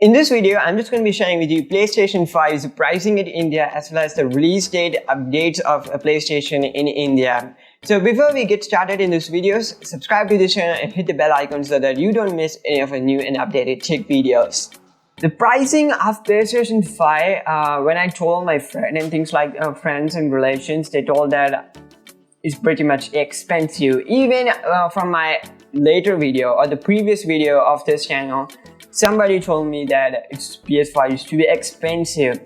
In this video, I'm just going to be sharing with you PlayStation 5's pricing in India as well as the release date updates of a PlayStation in India. So before we get started in this videos, subscribe to this channel and hit the bell icon so that you don't miss any of our new and updated tech videos. The pricing of PlayStation 5, when I told my friend and things like friends and relations, they told that it's pretty much expensive. Even from my later video or the previous video of this channel, somebody told me that its PS5 is too expensive.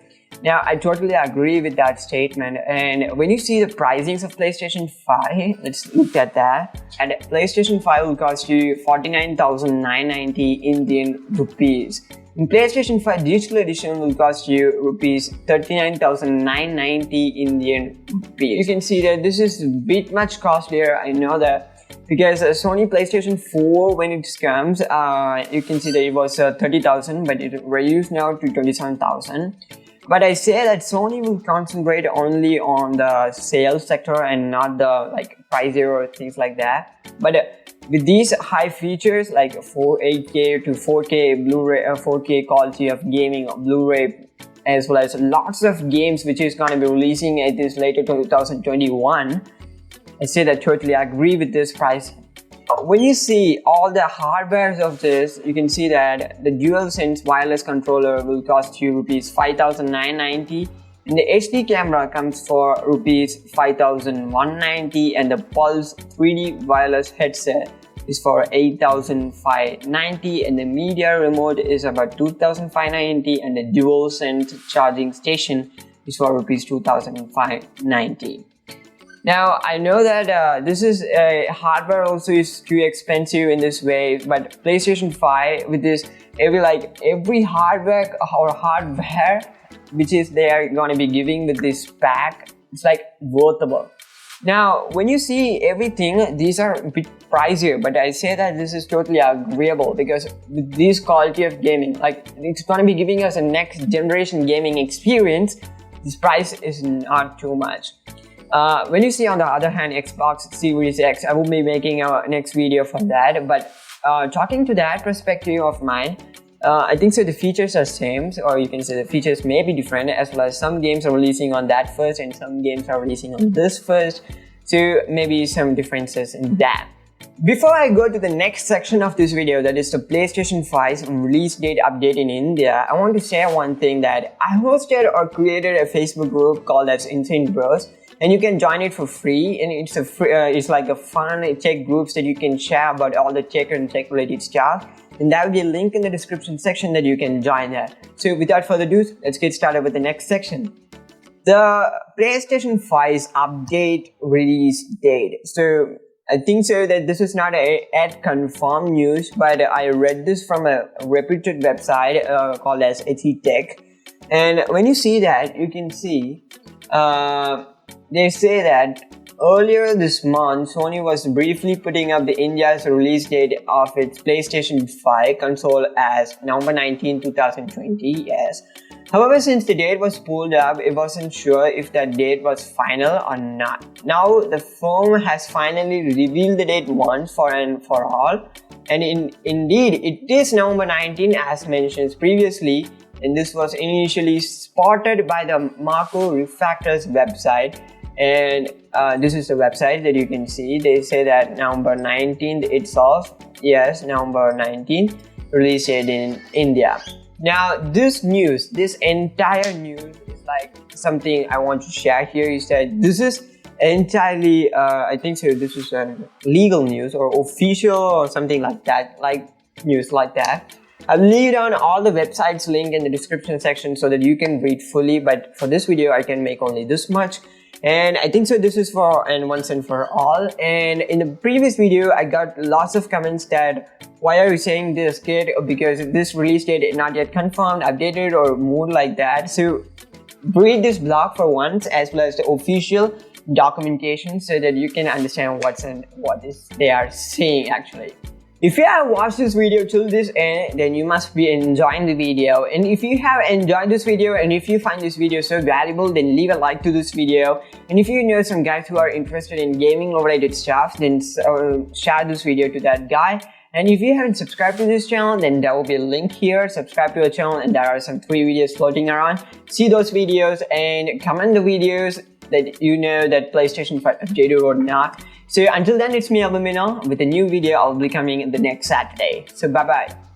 Now, I totally agree with that statement. And when you see the pricings of PlayStation 5, let's look at that. And PlayStation 5 will cost you 49,990 Indian rupees. In PlayStation 5 Digital Edition will cost you rupees 39,990 Indian rupees. You can see that this is a bit much costlier. I know that. Because Sony PlayStation 4, when it comes, you can see that it was 30,000, but it reduced now to 27,000. But I say that Sony will concentrate only on the sales sector and not the price or things like that. But with these high features like 8K to 4K Blu-ray, 4K quality of gaming, Blu-ray, as well as lots of games which is going to be releasing at this later 2021. I say that totally agree with this price. When you see all the hardwares of this, you can see that the DualSense wireless controller will cost you rupees 5,990, and the HD camera comes for rupees 5,190, and the Pulse 3D wireless headset is for 8,590, and the media remote is about 2,590, and the DualSense charging station is for rupees 2,590. Now, I know that this is hardware also is too expensive in this way, but PlayStation 5 with this every hardware which is they are going to be giving with this pack, it's worthable. Now, when you see everything, these are a bit pricier, but I say that this is totally agreeable because with this quality of gaming, it's going to be giving us a next generation gaming experience. This price is not too much. When you see on the other hand Xbox Series X, I will be making a next video for that. But talking to that perspective of mine, I think so the features are same, or you can say the features may be different, as well as some games are releasing on that first and some games are releasing on this first. So maybe some differences in that. Before I go to the next section of this video, that is the PlayStation 5's release date update in India, I want to share one thing that I hosted or created a Facebook group called as Insane Bros. And you can join it for free, and it's like a fun tech groups that you can share about all the tech and tech related stuff. And there will be a link in the description section that you can join that. So without further ado, let's get started with the next section. The PlayStation 5's update release date. So I think so that this is not at confirmed news, but I read this from a reputed website called as Tech. And when you see that, you can see they say that earlier this month, Sony was briefly putting up the India's release date of its PlayStation 5 console as November 19, 2020, yes. However, since the date was pulled up, it wasn't sure if that date was final or not. Now, the firm has finally revealed the date once and for all. And indeed, it is November 19 as mentioned previously. And this was initially spotted by the Marco Refactors website. And this is the website that you can see. They say that November 19th itself, yes, November 19th, release date in India. Now, this entire news is something I want to share here is that this is entirely, I think so, this is a legal news or official or something like that, news like that. I'll leave down all the websites link in the description section so that you can read fully, but for this video I can make only this much. And I think so this is for and once and for all. And in the previous video I got lots of comments that why are you saying this, kid, because this release date is not yet confirmed, updated or moved like that. So read this blog for once as well as the official documentation so that you can understand what they are saying actually. If you have watched this video till this end, then you must be enjoying the video. And if you have enjoyed this video and if you find this video so valuable, then leave a like to this video. And if you know some guys who are interested in gaming related stuff, then share this video to that guy. And if you haven't subscribed to this channel, then there will be a link here. Subscribe to our channel, and there are some free videos floating around. See those videos and comment the videos that you know that PlayStation 5 updated or not. So until then, it's me, elbinbinil. With a new video, I'll be coming the next Saturday. So bye bye.